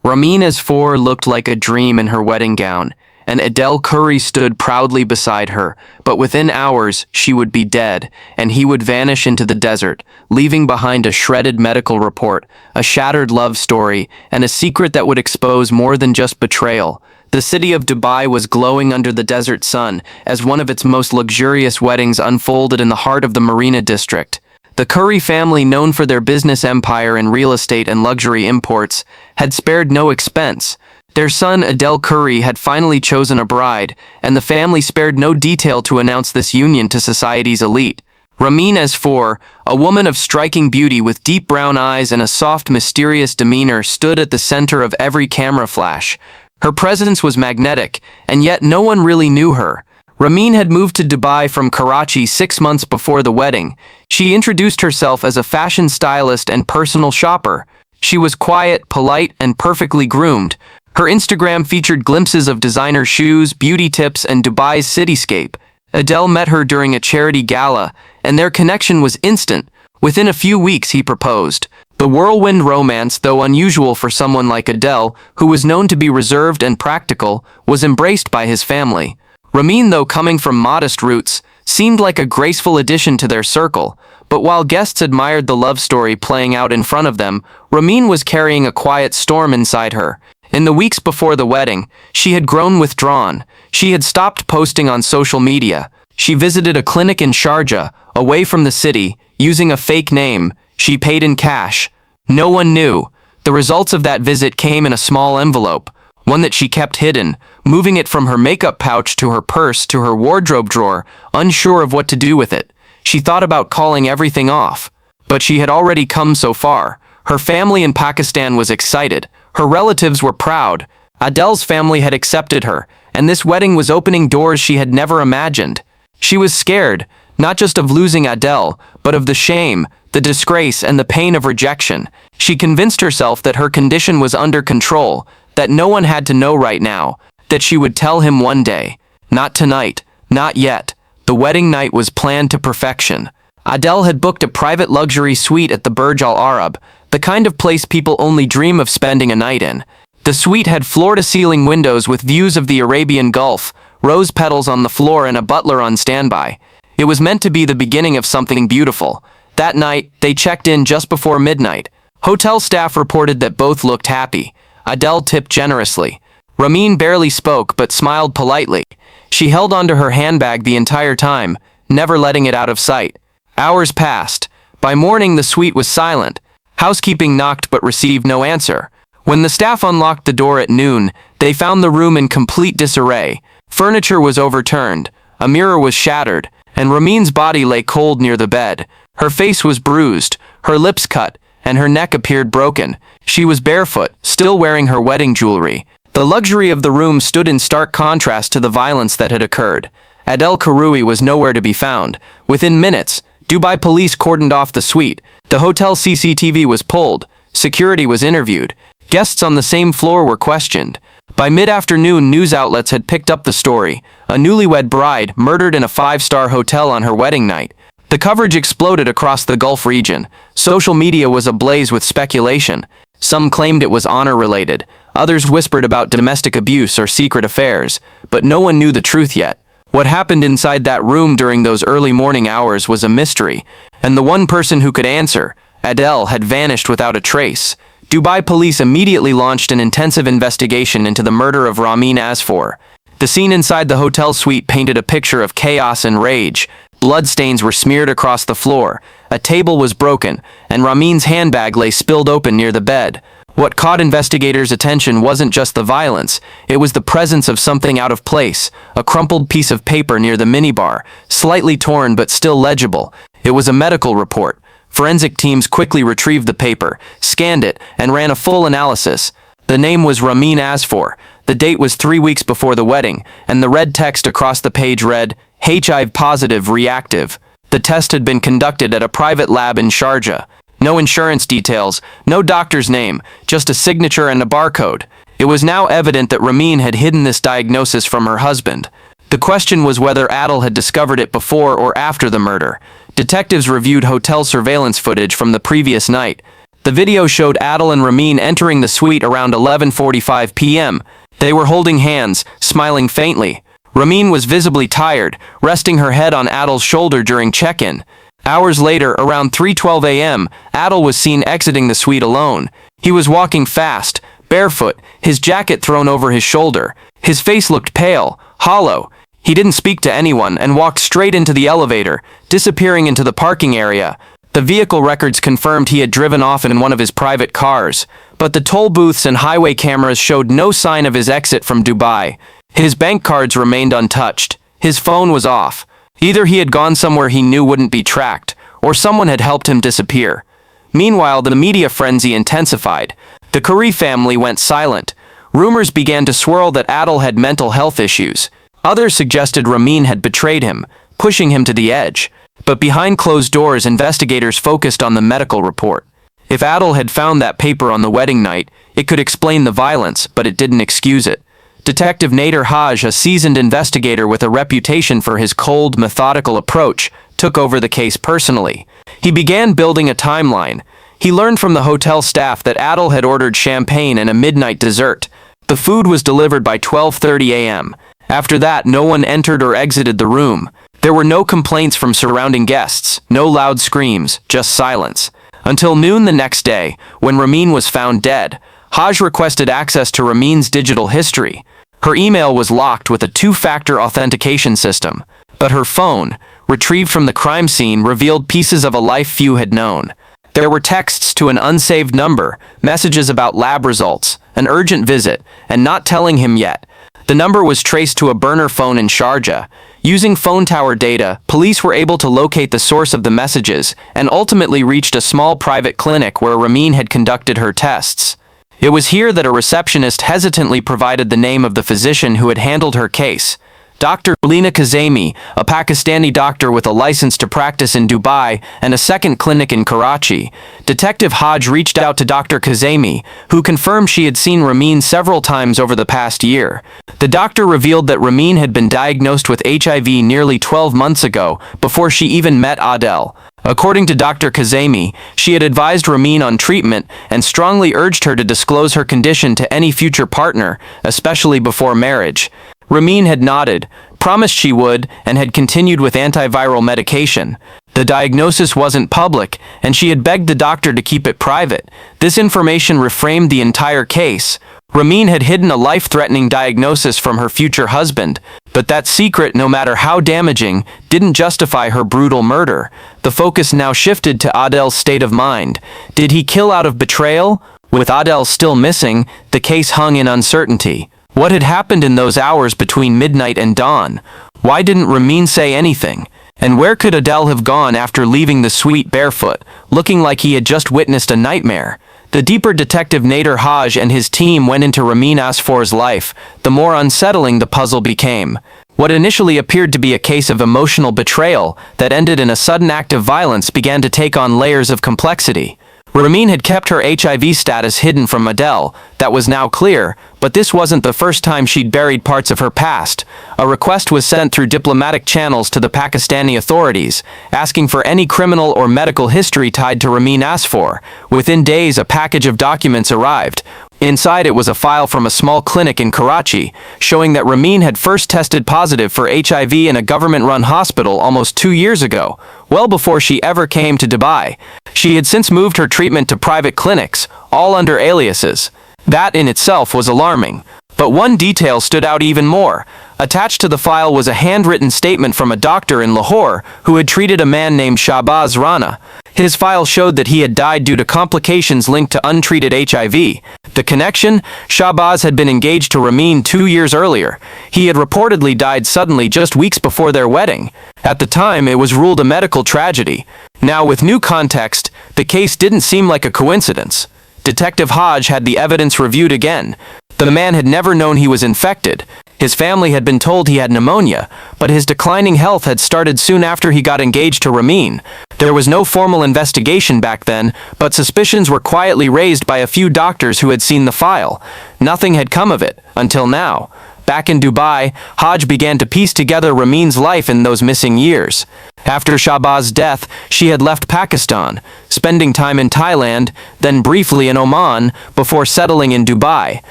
Rameen Asfour looked like a dream in her wedding gown, and Adel Khouri stood proudly beside her, but within hours she would be dead, and he would vanish into the desert, leaving behind a shredded medical report, a shattered love story, and a secret that would expose more than just betrayal. The city of Dubai was glowing under the desert sun as one of its most luxurious weddings unfolded in the heart of the Marina district. The Khouri family, known for their business empire in real estate and luxury imports, had spared no expense. Their son Adel Khouri had finally chosen a bride, and the family spared no detail to announce this union to society's elite. Rameen Asfour, a woman of striking beauty with deep brown eyes and a soft, mysterious demeanor, stood at the center of every camera flash. Her presence was magnetic, and yet no one really knew her. Rameen had moved to Dubai from Karachi 6 months before the wedding. She introduced herself as a fashion stylist and personal shopper. She was quiet, polite, and perfectly groomed. Her Instagram featured glimpses of designer shoes, beauty tips, and Dubai's cityscape. Adel met her during a charity gala, and their connection was instant. Within a few weeks, he proposed. The whirlwind romance, though unusual for someone like Adel, who was known to be reserved and practical, was embraced by his family. Rameen, though coming from modest roots, seemed like a graceful addition to their circle, but while guests admired the love story playing out in front of them, Rameen was carrying a quiet storm inside her. In the weeks before the wedding, she had grown withdrawn. She had stopped posting on social media. She visited a clinic in Sharjah, away from the city, using a fake name. She paid in cash. No one knew. The results of that visit came in a small envelope, one that she kept hidden, moving it from her makeup pouch to her purse to her wardrobe drawer, unsure of what to do with it. She thought about calling everything off, but she had already come so far. Her family in Pakistan was excited. Her relatives were proud. Adel's family had accepted her, and this wedding was opening doors she had never imagined. She was scared, not just of losing Adel, but of the shame, the disgrace, and the pain of rejection. She convinced herself that her condition was under control, that no one had to know right now, that she would tell him one day. Not tonight, not yet. The wedding night was planned to perfection. Adel had booked a private luxury suite at the Burj Al Arab, the kind of place people only dream of spending a night in. The suite had floor-to-ceiling windows with views of the Arabian Gulf, rose petals on the floor, and a butler on standby. It was meant to be the beginning of something beautiful. That night, they checked in just before midnight. Hotel staff reported that both looked happy. Adel tipped generously. Rameen barely spoke but smiled politely. She held onto her handbag the entire time, never letting it out of sight. Hours passed. By morning, the suite was silent. Housekeeping knocked but received no answer. When the staff unlocked the door at noon, they found the room in complete disarray. Furniture was overturned, a mirror was shattered, and Rameen's body lay cold near the bed. Her face was bruised, her lips cut, and her neck appeared broken. She was barefoot, still wearing her wedding jewelry. The luxury of the room stood in stark contrast to the violence that had occurred. Adel Khouri was nowhere to be found. Within minutes, Dubai police cordoned off the suite. The hotel CCTV was pulled. Security was interviewed. Guests on the same floor were questioned. By mid-afternoon, news outlets had picked up the story. A newlywed bride murdered in a 5-star hotel on her wedding night. The coverage exploded across the Gulf region. Social media was ablaze with speculation. Some claimed it was honor-related. Others whispered about domestic abuse or secret affairs. But no one knew the truth yet. What happened inside that room during those early morning hours was a mystery. And the one person who could answer, Adel, had vanished without a trace. Dubai police immediately launched an intensive investigation into the murder of Rameen Asfour. The scene inside the hotel suite painted a picture of chaos and rage. Bloodstains were smeared across the floor. A table was broken, and Rameen's handbag lay spilled open near the bed. What caught investigators' attention wasn't just the violence, it was the presence of something out of place, a crumpled piece of paper near the minibar, slightly torn but still legible. It was a medical report. Forensic teams quickly retrieved the paper, scanned it, and ran a full analysis. The name was Rameen Asfour. The date was 3 weeks before the wedding, and the red text across the page read, HIV positive reactive. The test had been conducted at a private lab in Sharjah. No insurance details, no doctor's name, just a signature and a barcode. It was now evident that Rameen had hidden this diagnosis from her husband. The question was whether Adel had discovered it before or after the murder. Detectives reviewed hotel surveillance footage from the previous night. The video showed Adel and Rameen entering the suite around 11:45 p.m. They were holding hands, smiling faintly. Rameen was visibly tired, resting her head on Adel's shoulder during check-in. Hours later, around 3:12 a.m., Adel was seen exiting the suite alone. He was walking fast, barefoot, his jacket thrown over his shoulder. His face looked pale, hollow. He didn't speak to anyone and walked straight into the elevator, disappearing into the parking area. The vehicle records confirmed he had driven off in one of his private cars, but the toll booths and highway cameras showed no sign of his exit from Dubai. His bank cards remained untouched. His phone was off. Either he had gone somewhere he knew wouldn't be tracked, or someone had helped him disappear. Meanwhile, the media frenzy intensified. The Khouri family went silent. Rumors began to swirl that Adel had mental health issues. Others suggested Rameen had betrayed him, pushing him to the edge. But behind closed doors, investigators focused on the medical report. If Adel had found that paper on the wedding night, it could explain the violence, but it didn't excuse it. Detective Nader Haj, a seasoned investigator with a reputation for his cold, methodical approach, took over the case personally. He began building a timeline. He learned from the hotel staff that Adel had ordered champagne and a midnight dessert. The food was delivered by 12:30 a.m. After that, no one entered or exited the room. There were no complaints from surrounding guests, no loud screams, just silence. Until noon the next day, when Rameen was found dead, Haj requested access to Rameen's digital history. Her email was locked with a two-factor authentication system, but her phone, retrieved from the crime scene, revealed pieces of a life few had known. There were texts to an unsaved number, messages about lab results, an urgent visit, and not telling him yet. The number was traced to a burner phone in Sharjah. Using phone tower data, police were able to locate the source of the messages and ultimately reached a small private clinic where Rameen had conducted her tests. It was here that a receptionist hesitantly provided the name of the physician who had handled her case. Dr. Lina Kazemi, a Pakistani doctor with a license to practice in Dubai and a second clinic in Karachi. Detective Haj reached out to Dr. Kazemi, who confirmed she had seen Rameen several times over the past year. The doctor revealed that Rameen had been diagnosed with HIV nearly 12 months ago, before she even met Adel. According to Dr. Kazemi, she had advised Rameen on treatment and strongly urged her to disclose her condition to any future partner, especially before marriage. Rameen had nodded, promised she would, and had continued with antiviral medication. The diagnosis wasn't public, and she had begged the doctor to keep it private. This information reframed the entire case. Rameen had hidden a life-threatening diagnosis from her future husband, but that secret, no matter how damaging, didn't justify her brutal murder. The focus now shifted to Adel's state of mind. Did he kill out of betrayal? With Adel still missing, the case hung in uncertainty. What had happened in those hours between midnight and dawn? Why didn't Rameen say anything? And where could Adel have gone after leaving the suite barefoot, looking like he had just witnessed a nightmare? The deeper Detective Nader Haj and his team went into Rameen Asfour's life, the more unsettling the puzzle became. What initially appeared to be a case of emotional betrayal that ended in a sudden act of violence began to take on layers of complexity. Rameen had kept her HIV status hidden from Adel, that was now clear, but this wasn't the first time she'd buried parts of her past. A request was sent through diplomatic channels to the Pakistani authorities, asking for any criminal or medical history tied to Rameen Asfour. Within days, a package of documents arrived. Inside it was a file from a small clinic in Karachi, showing that Rameen had first tested positive for HIV in a government-run hospital almost 2 years ago, well before she ever came to Dubai. She had since moved her treatment to private clinics, all under aliases. That in itself was alarming. But one detail stood out even more. Attached to the file was a handwritten statement from a doctor in Lahore who had treated a man named Shahbaz Rana. His file showed that he had died due to complications linked to untreated HIV. The connection? Shahbaz had been engaged to Rameen 2 years earlier. He had reportedly died suddenly just weeks before their wedding. At the time, it was ruled a medical tragedy. Now, with new context, the case didn't seem like a coincidence. Detective Haj had the evidence reviewed again. The man had never known he was infected. His family had been told he had pneumonia, but his declining health had started soon after he got engaged to Rameen. There was no formal investigation back then, but suspicions were quietly raised by a few doctors who had seen the file. Nothing had come of it, until now. Back in Dubai, Haj began to piece together Rameen's life in those missing years. After Shahbaz's death, she had left Pakistan, spending time in Thailand, then briefly in Oman, before settling in Dubai.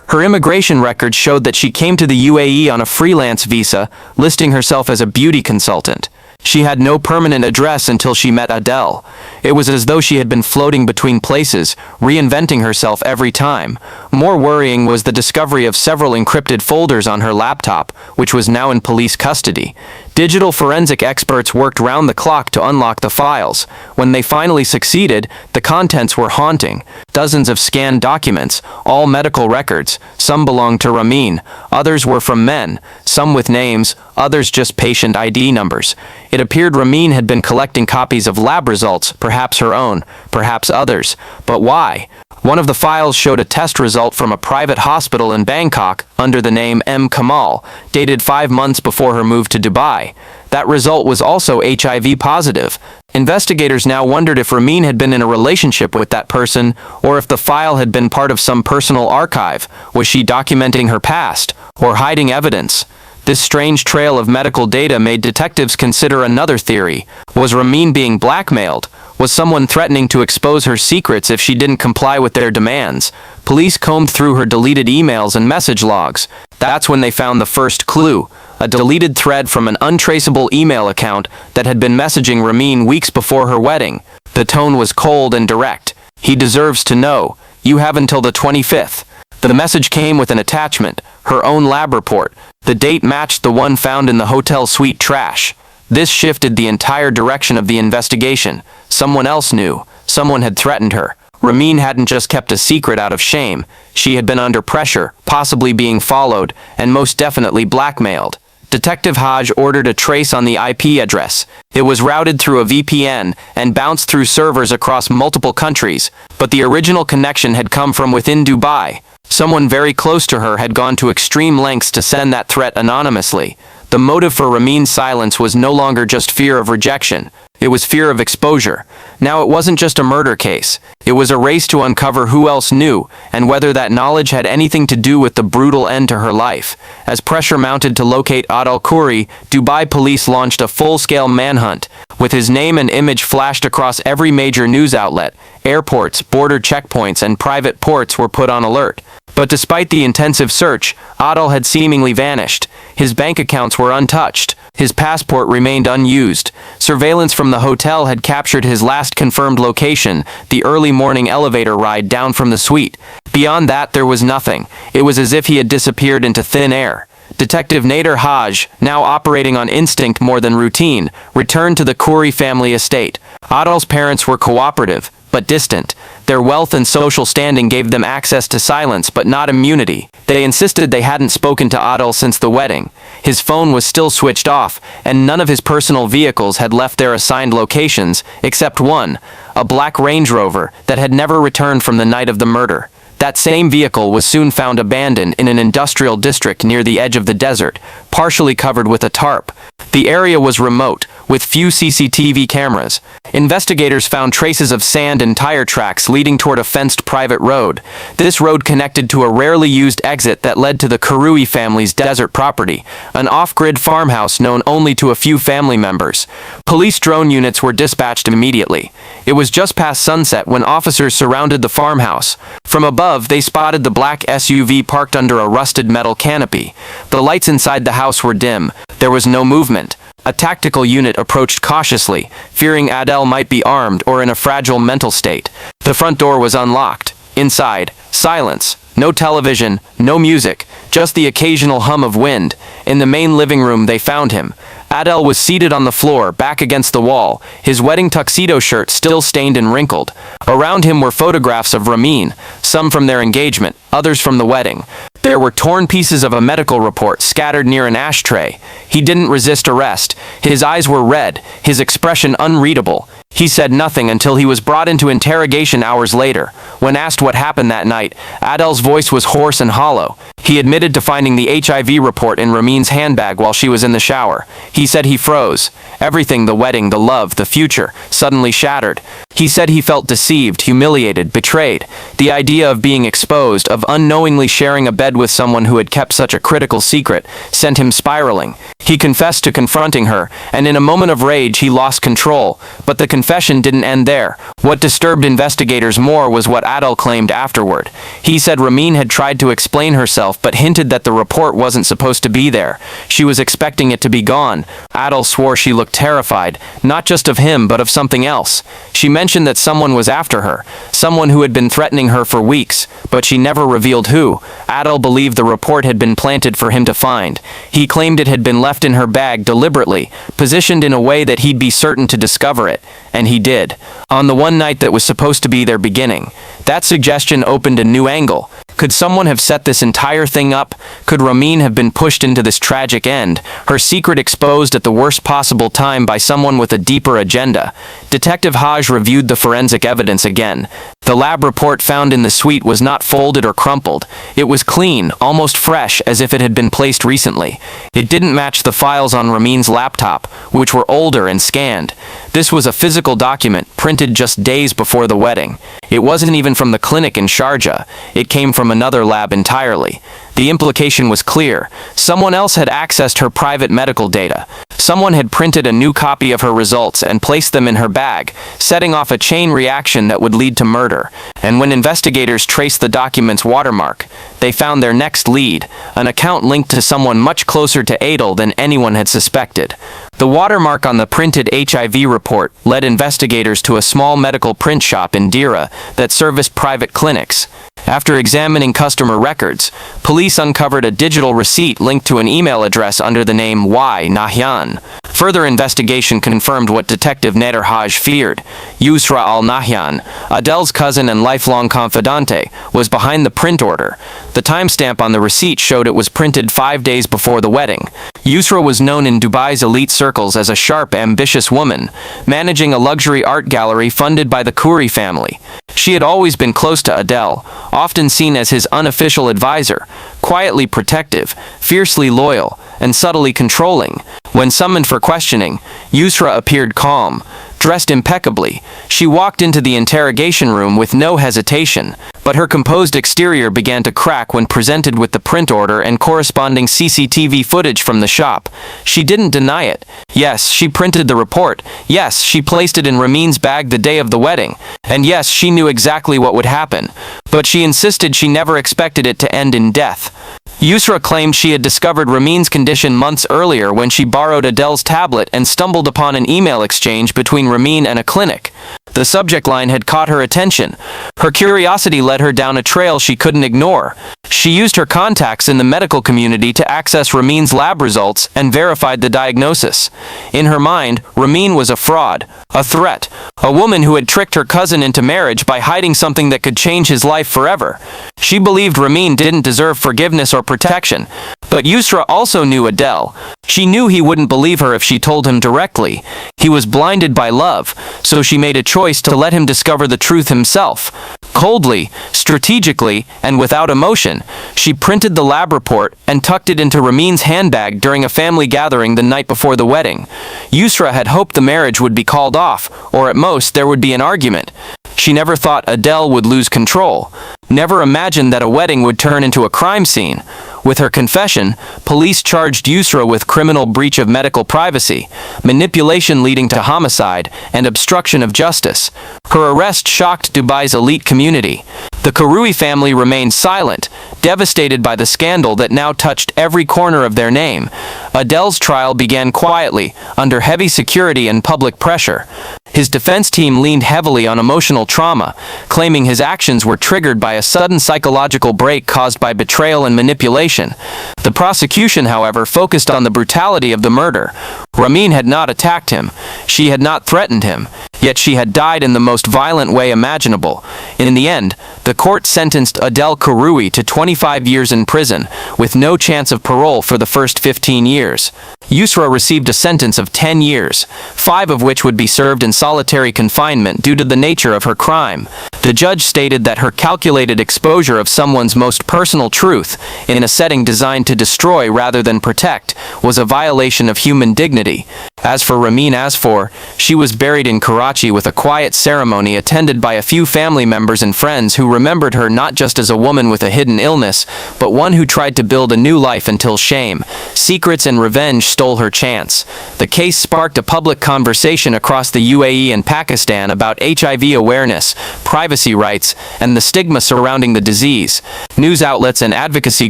Her immigration records showed that she came to the UAE on a freelance visa, listing herself as a beauty consultant. She had no permanent address until she met Adel. It was as though she had been floating between places, reinventing herself every time. More worrying was the discovery of several encrypted folders on her laptop, which was now in police custody. Digital forensic experts worked round the clock to unlock the files. When they finally succeeded, the contents were haunting. Dozens of scanned documents, all medical records. Some belonged to Rameen, others were from men, some with names, others just patient ID numbers. It appeared Rameen had been collecting copies of lab results, perhaps her own, perhaps others. But why? One of the files showed a test result from a private hospital in Bangkok under the name M. Kamal, dated 5 months before her move to Dubai. That result was also HIV positive. Investigators now wondered if Rameen had been in a relationship with that person, or if the file had been part of some personal archive. Was she documenting her past, or hiding evidence? This strange trail of medical data made detectives consider another theory. Was Rameen being blackmailed? Was someone threatening to expose her secrets if she didn't comply with their demands? Police combed through her deleted emails and message logs. That's when they found the first clue, a deleted thread from an untraceable email account that had been messaging Rameen weeks before her wedding. The tone was cold and direct. "He deserves to know. You have until the 25th. The message came with an attachment, her own lab report. The date matched the one found in the hotel suite trash. This shifted the entire direction of the investigation. Someone else knew. Someone had threatened her. Rameen hadn't just kept a secret out of shame. She had been under pressure, possibly being followed, and most definitely blackmailed. Detective Haj ordered a trace on the IP address. It was routed through a VPN and bounced through servers across multiple countries, but the original connection had come from within Dubai. Someone very close to her had gone to extreme lengths to send that threat anonymously. The motive for Rameen's silence was no longer just fear of rejection. It was fear of exposure. Now it wasn't just a murder case. It was a race to uncover who else knew, and whether that knowledge had anything to do with the brutal end to her life. As pressure mounted to locate Adel Khouri, Dubai police launched a full-scale manhunt. With his name and image flashed across every major news outlet, airports, border checkpoints, and private ports were put on alert. But despite the intensive search, Adel had seemingly vanished. His bank accounts were untouched. His passport remained unused. Surveillance from the hotel had captured his last confirmed location, the early morning elevator ride down from the suite. Beyond that, there was nothing. It was as if he had disappeared into thin air. Detective Nader Haj, now operating on instinct more than routine, returned to the Khouri family estate. Adel's parents were cooperative, but distant. Their wealth and social standing gave them access to silence, but not immunity. They insisted they hadn't spoken to Adel since the wedding. His phone was still switched off, and none of his personal vehicles had left their assigned locations, except one, a black Range Rover that had never returned from the night of the murder. That same vehicle was soon found abandoned in an industrial district near the edge of the desert, partially covered with a tarp. The area was remote, with few CCTV cameras. Investigators found traces of sand and tire tracks leading toward a fenced private road. This road connected to a rarely used exit that led to the Khouri family's desert property, an off-grid farmhouse known only to a few family members. Police drone units were dispatched immediately. It was just past sunset when officers surrounded the farmhouse. From above, they spotted the black SUV parked under a rusted metal canopy. The lights inside the house were dim. There was no movement. A tactical unit approached cautiously, fearing Adel might be armed or in a fragile mental state. The front door was unlocked. Inside, silence. No television, no music, just the occasional hum of wind. In the main living room they found him. Adel was seated on the floor, back against the wall, his wedding tuxedo shirt still stained and wrinkled. Around him were photographs of Rameen, some from their engagement, others from the wedding. There were torn pieces of a medical report scattered near an ashtray. He didn't resist arrest. His eyes were red, his expression unreadable. He said nothing until he was brought into interrogation hours later. When asked what happened that night, Adel's voice was hoarse and hollow. He admitted to finding the HIV report in Rameen's handbag while she was in the shower. He said he froze. Everything, the wedding, the love, the future, suddenly shattered. He said he felt deceived, humiliated, betrayed. The idea of being exposed, of unknowingly sharing a bed with someone who had kept such a critical secret, sent him spiraling. He confessed to confronting her, and in a moment of rage he lost control. But the confession didn't end there. What disturbed investigators more was what Adel claimed afterward. He said Rameen had tried to explain herself but hinted that the report wasn't supposed to be there. She was expecting it to be gone. Adel swore she looked terrified, not just of him but of something else. She mentioned that someone was after her, someone who had been threatening her for weeks, but she never revealed who. Adel believed the report had been planted for him to find. He claimed it had been left in her bag deliberately, positioned in a way that he'd be certain to discover it, and he did. On the one night that was supposed to be their beginning. That suggestion opened a new angle. Could someone have set this entire thing up? Could Rameen have been pushed into this tragic end, her secret exposed at the worst possible time by someone with a deeper agenda? Detective Haj reviewed the forensic evidence again. The lab report found in the suite was not folded or crumpled. It was clean, almost fresh, as if it had been placed recently. It didn't match the files on Rameen's laptop, which were older and scanned. This was a physical document, printed just days before the wedding. It wasn't even from the clinic in Sharjah. It came from another lab entirely. The implication was clear. Someone else had accessed her private medical data. Someone had printed a new copy of her results and placed them in her bag, setting off a chain reaction that would lead to murder. And when investigators traced the document's watermark, they found their next lead, an account linked to someone much closer to Adel than anyone had suspected. The watermark on the printed HIV report led investigators to a small medical print shop in Dira that serviced private clinics. After examining customer records, police uncovered a digital receipt linked to an email address under the name Y. Nahyan. Further investigation confirmed what Detective Nader Haj feared. Yusra al-Nahyan, Adel's cousin and lifelong confidante, was behind the print order. The timestamp on the receipt showed it was printed 5 days before the wedding. Yusra was known in Dubai's elite circles as a sharp, ambitious woman, managing a luxury art gallery funded by the Khouri family. She had always been close to Adel, often seen as his unofficial advisor, quietly protective, fiercely loyal, and subtly controlling. When summoned for questioning, Yusra appeared calm. Dressed impeccably, she walked into the interrogation room with no hesitation, but her composed exterior began to crack when presented with the print order and corresponding CCTV footage from the shop. She didn't deny it. Yes, she printed the report. Yes, she placed it in Rameen's bag the day of the wedding. And yes, she knew exactly what would happen. But she insisted she never expected it to end in death. Yusra claimed she had discovered Rameen's condition months earlier when she borrowed Adel's tablet and stumbled upon an email exchange between Rameen and a clinic. The subject line had caught her attention. Her curiosity led her down a trail she couldn't ignore. She used her contacts in the medical community to access Rameen's lab results and verified the diagnosis. In her mind, Rameen was a fraud, a threat, a woman who had tricked her cousin into marriage by hiding something that could change his life forever. She believed Rameen didn't deserve forgiveness or protection. But Yusra also knew Adel. She knew he wouldn't believe her if she told him directly. He was blinded by love, so she made a choice to let him discover the truth himself. Coldly, strategically, and without emotion, she printed the lab report and tucked it into Rameen's handbag during a family gathering the night before the wedding. Yusra had hoped the marriage would be called off, or at most there would be an argument. She never thought Adel would lose control. Never imagined that a wedding would turn into a crime scene. With her confession, police charged Yusra with criminal breach of medical privacy, manipulation leading to homicide, and obstruction of justice. Her arrest shocked Dubai's elite community. The Khouri family remained silent, devastated by the scandal that now touched every corner of their name. Adel's trial began quietly, under heavy security and public pressure. His defense team leaned heavily on emotional trauma, claiming his actions were triggered by a sudden psychological break caused by betrayal and manipulation. The prosecution, however, focused on the brutality of the murder. Rameen had not attacked him. She had not threatened him. Yet she had died in the most violent way imaginable. In the end, the court sentenced Adel Khouri to 25 years in prison, with no chance of parole for the first 15 years. years. Yusra received a sentence of 10 years, 5 of which would be served in solitary confinement due to the nature of her crime. The judge stated that her calculated exposure of someone's most personal truth, in a setting designed to destroy rather than protect, was a violation of human dignity. As for Rameen Asfour, she was buried in Karachi with a quiet ceremony attended by a few family members and friends who remembered her not just as a woman with a hidden illness, but one who tried to build a new life until shame, secrets and revenge stole her chance. The case sparked a public conversation across the UAE and Pakistan about HIV awareness, privacy rights, and the stigma surrounding the disease. News outlets and advocacy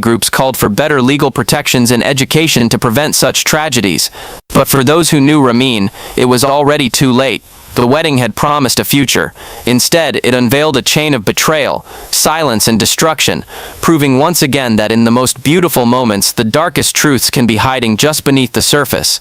groups called for better legal protections and education to prevent such tragedies. But for those who knew Rameen, it was already too late. The wedding had promised a future. Instead, it unveiled a chain of betrayal, silence, and destruction, proving once again that in the most beautiful moments, the darkest truths can be hiding just beneath the surface.